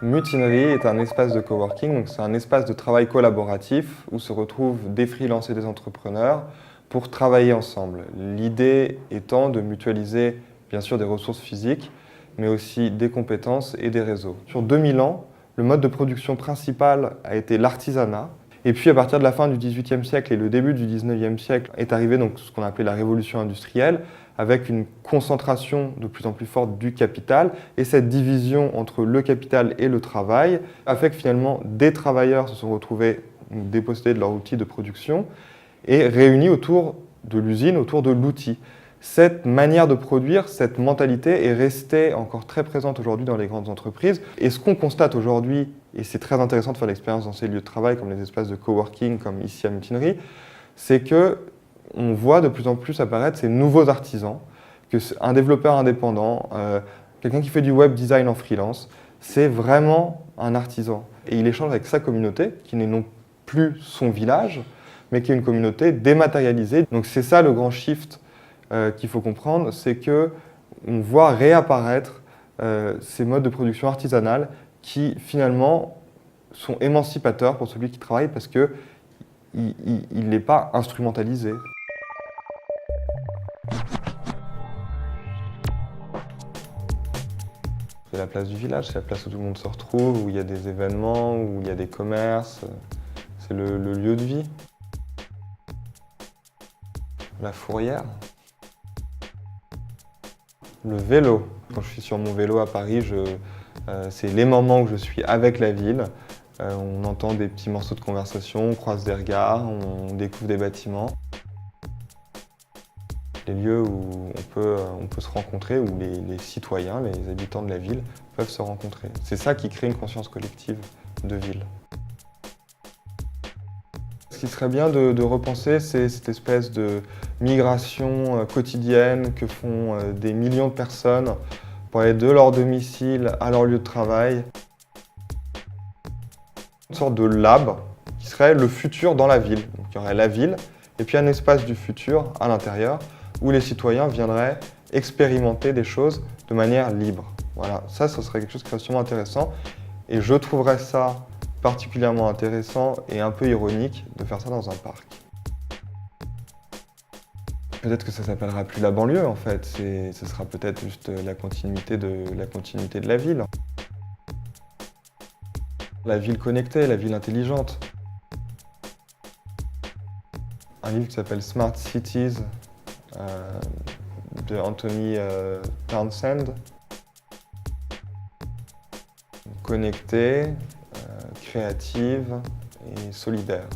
Mutinerie est un espace de coworking, donc c'est un espace de travail collaboratif où se retrouvent des freelances et des entrepreneurs pour travailler ensemble. L'idée étant de mutualiser bien sûr des ressources physiques, mais aussi des compétences et des réseaux. Sur 2000 ans, le mode de production principal a été l'artisanat. Et puis à partir de la fin du XVIIIe siècle et le début du XIXe siècle est arrivé donc ce qu'on appelait la révolution industrielle, avec une concentration de plus en plus forte du capital. Et cette division entre le capital et le travail a fait que finalement des travailleurs se sont retrouvés dépossédés de leur outil de production et réunis autour de l'usine, autour de l'outil. Cette manière de produire, cette mentalité est restée encore très présente aujourd'hui dans les grandes entreprises. Et ce qu'on constate aujourd'hui, et c'est très intéressant de faire l'expérience dans ces lieux de travail comme les espaces de coworking, comme ici à Mutinerie, c'est qu'on voit de plus en plus apparaître ces nouveaux artisans, qu'un développeur indépendant, quelqu'un qui fait du web design en freelance, c'est vraiment un artisan. Et il échange avec sa communauté, qui n'est non plus son village, mais qui est une communauté dématérialisée. Donc c'est ça le grand shift qu'il faut comprendre, c'est qu'on voit réapparaître ces modes de production artisanale qui finalement sont émancipateurs pour celui qui travaille parce qu'il n'est pas instrumentalisé. C'est la place du village, c'est la place où tout le monde se retrouve, où il y a des événements, où il y a des commerces. C'est le lieu de vie. La fourrière. Le vélo. Quand je suis sur mon vélo à Paris, c'est les moments où je suis avec la ville. On entend des petits morceaux de conversation, on croise des regards, on découvre des bâtiments. Les lieux où on peut se rencontrer, où les citoyens, les habitants de la ville peuvent se rencontrer. C'est ça qui crée une conscience collective de ville. Ce qui serait bien de repenser, c'est cette espèce de migration quotidienne que font des millions de personnes pour aller de leur domicile à leur lieu de travail. Une sorte de lab qui serait le futur dans la ville. Donc, il y aurait la ville et puis un espace du futur à l'intérieur où les citoyens viendraient expérimenter des choses de manière libre. Voilà, ça serait quelque chose qui serait sûrement intéressant et je trouverais ça particulièrement intéressant et un peu ironique de faire ça dans un parc. Peut-être que ça s'appellera plus la banlieue en fait, ce sera peut-être juste la continuité de la ville. La ville connectée, la ville intelligente. Un livre qui s'appelle Smart Cities de Anthony Townsend. Connectée, créative et solidaire.